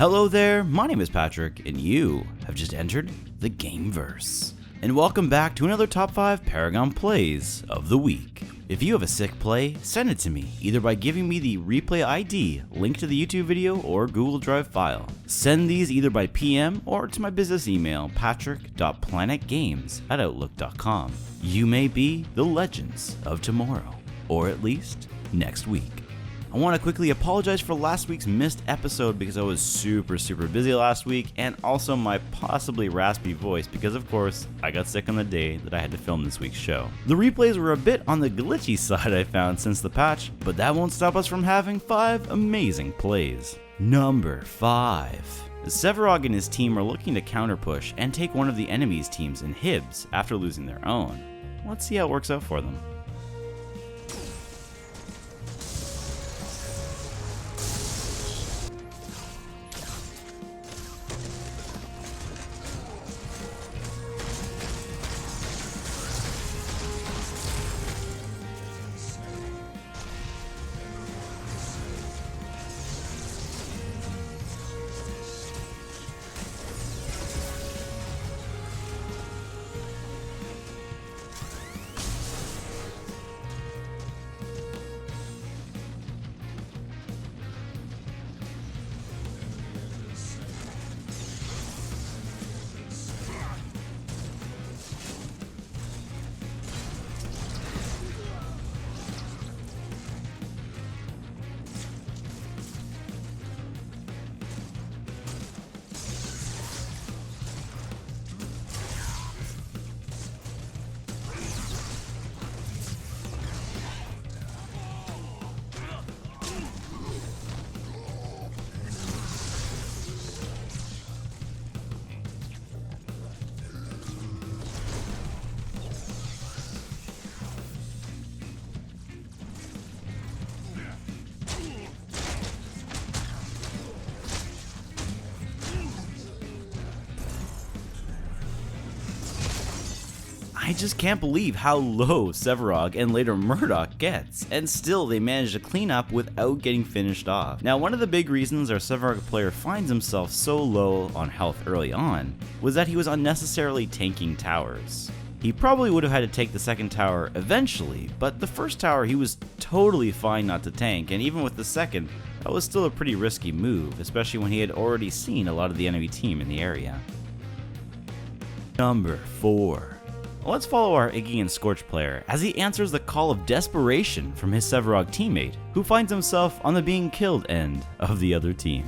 Hello there, my name is Patrick, and you have just entered the Gameverse. And welcome back to another Top 5 Paragon Plays of the Week. If you have a sick play, send it to me, either by giving me the replay ID, link to the YouTube video, or Google Drive file. Send these either by PM or to my business email, patrick.planetgames@outlook.com. You may be the legends of tomorrow, or at least next week. I want to quickly apologize for last week's missed episode because I was super busy last week, and also my possibly raspy voice because of course I got sick on the day that I had to film this week's show. The replays were a bit on the glitchy side I found since the patch, but that won't stop us from having 5 amazing plays. Number 5. Sevarog and his team are looking to counterpush and take one of the enemy's teams in Hibs after losing their own. Let's see how it works out for them. I just can't believe how low Sevarog and later Murdoch gets, and still they manage to clean up without getting finished off. Now, one of the big reasons our Sevarog player finds himself so low on health early on was that he was unnecessarily tanking towers. He probably would have had to take the second tower eventually, but the first tower he was totally fine not to tank, and even with the second, that was still a pretty risky move, especially when he had already seen a lot of the enemy team in the area. Number 4. Let's follow our Iggy and Scorch player as he answers the call of desperation from his Sevarog teammate, who finds himself on the being killed end of the other team.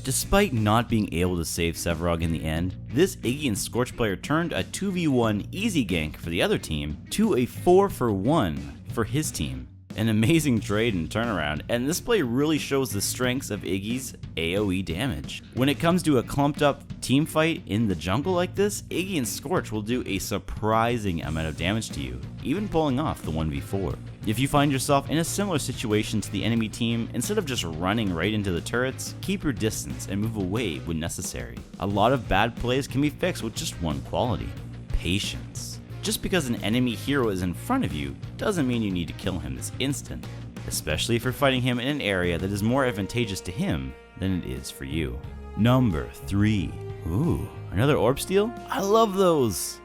Despite not being able to save Sevarog in the end, this Iggy and Scorch player turned a 2v1 easy gank for the other team to a 4-for-1 for his team. An amazing trade and turnaround, and this play really shows the strengths of Iggy's AoE damage. When it comes to a clumped up team fight in the jungle like this, Iggy and Scorch will do a surprising amount of damage to you, even pulling off the 1v4. If you find yourself in a similar situation to the enemy team, instead of just running right into the turrets, keep your distance and move away when necessary. A lot of bad plays can be fixed with just one quality: patience. Just because an enemy hero is in front of you doesn't mean you need to kill him this instant, especially if you're fighting him in an area that is more advantageous to him than it is for you. Number 3. Ooh, another orb steal? I love those!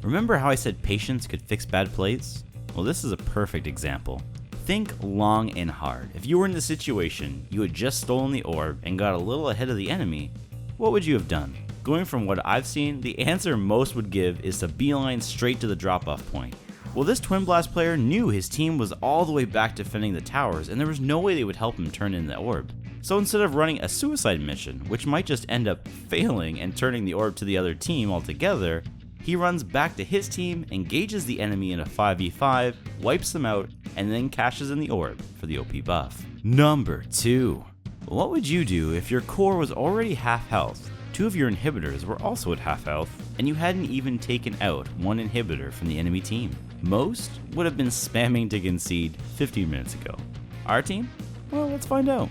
Remember how I said patience could fix bad plays? Well, this is a perfect example. Think long and hard. If you were in the situation, you had just stolen the orb and got a little ahead of the enemy, what would you have done? Going from what I've seen, the answer most would give is to beeline straight to the drop-off point. Well, this Twin Blast player knew his team was all the way back defending the towers, and there was no way they would help him turn in the orb. So instead of running a suicide mission, which might just end up failing and turning the orb to the other team altogether, he runs back to his team, engages the enemy in a 5v5, wipes them out, and then cashes in the orb for the OP buff. Number 2. What would you do if your core was already half health, 2 of your inhibitors were also at half health, and you hadn't even taken out 1 inhibitor from the enemy team? Most would have been spamming to concede 15 minutes ago. Our team? Well, let's find out.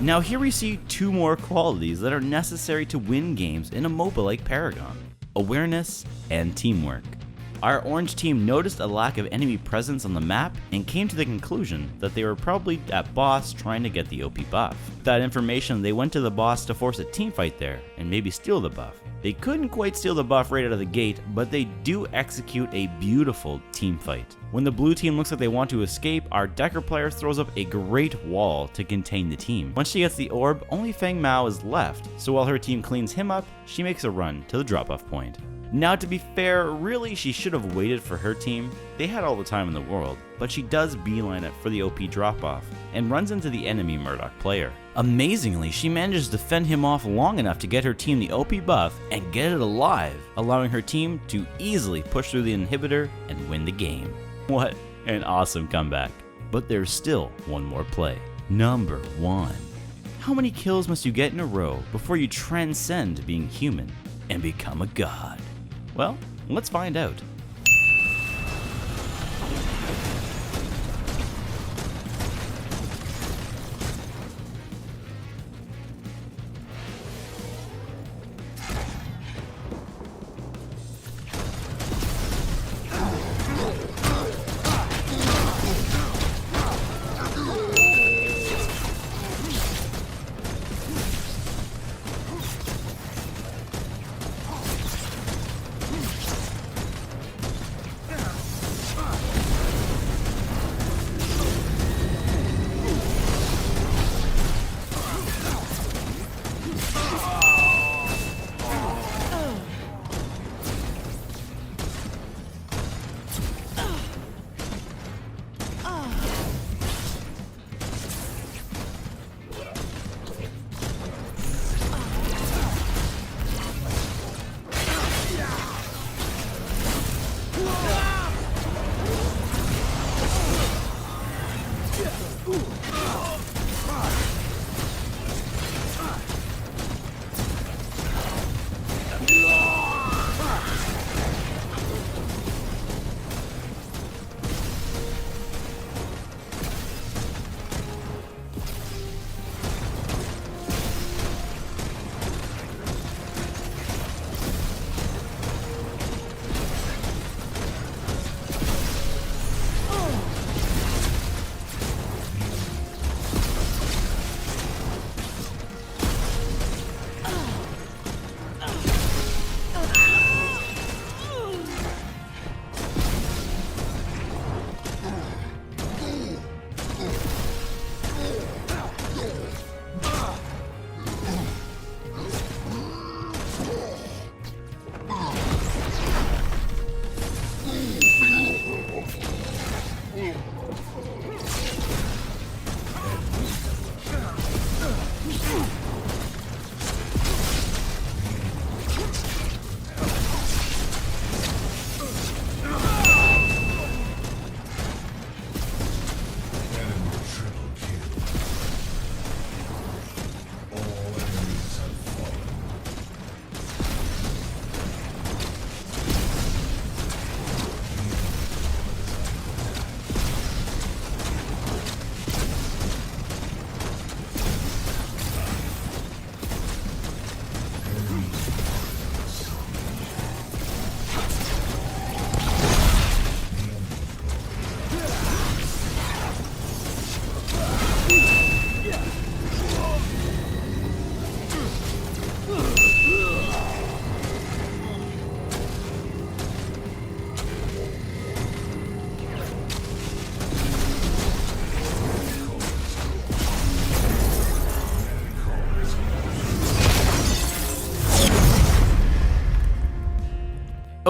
Now here we see 2 more qualities that are necessary to win games in a MOBA like Paragon: awareness and teamwork. Our orange team noticed a lack of enemy presence on the map and came to the conclusion that they were probably at boss trying to get the OP buff. With that information, they went to the boss to force a teamfight there and maybe steal the buff. They couldn't quite steal the buff right out of the gate, but they do execute a beautiful team fight. When the blue team looks like they want to escape, our Decker player throws up a great wall to contain the team. Once she gets the orb, only Feng Mao is left, so while her team cleans him up, she makes a run to the drop-off point. Now, to be fair, really she should have waited for her team. They had all the time in the world, but she does beeline it for the OP drop-off and runs into the enemy Murdoch player. Amazingly, she manages to fend him off long enough to get her team the OP buff and get it alive, allowing her team to easily push through the inhibitor and win the game. What an awesome comeback. But there's still one more play. Number 1. How many kills must you get in a row before you transcend being human and become a god? Well, let's find out.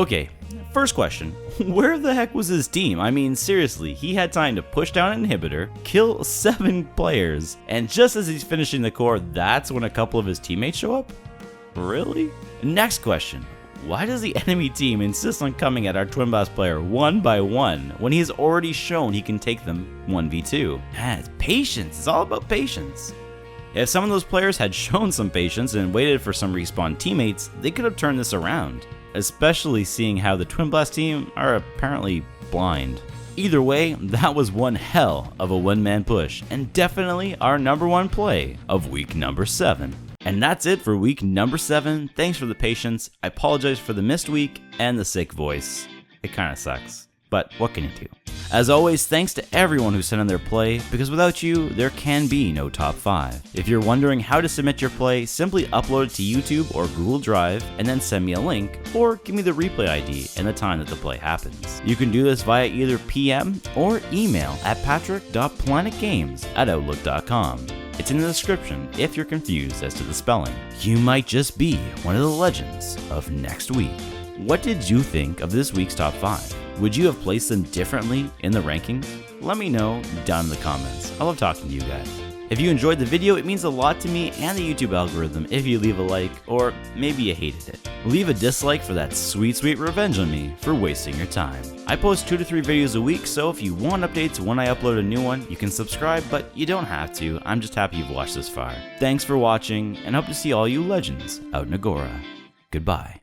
Okay, first question. Where the heck was his team? I mean, seriously, he had time to push down an inhibitor, kill 7 players, and just as he's finishing the core, that's when a couple of his teammates show up? Really? Next question. Why does the enemy team insist on coming at our Twin Blast player one by one when he has already shown he can take them 1v2? It's patience. It's all about patience. If some of those players had shown some patience and waited for some respawn teammates, they could have turned this around, especially seeing how the Twin Blast team are apparently blind. Either way, that was one hell of a one-man push, and definitely our number 1 play of week number 7. And that's it for week number 7. Thanks for the patience. I apologize for the missed week and the sick voice. It kinda sucks, but what can you do? As always, thanks to everyone who sent in their play, because without you, there can be no top 5. If you're wondering how to submit your play, simply upload it to YouTube or Google Drive, and then send me a link, or give me the replay ID and the time that the play happens. You can do this via either PM or email at patrick.planetgames@outlook.com. It's in the description if you're confused as to the spelling. You might just be one of the legends of next week. What did you think of this week's top 5? Would you have placed them differently in the rankings? Let me know down in the comments. I love talking to you guys. If you enjoyed the video, it means a lot to me and the YouTube algorithm if you leave a like, or maybe you hated it. Leave a dislike for that sweet, sweet revenge on me for wasting your time. I post 2 to 3 videos a week, so if you want updates when I upload a new one, you can subscribe, but you don't have to. I'm just happy you've watched this far. Thanks for watching, and hope to see all you legends out in Agora. Goodbye.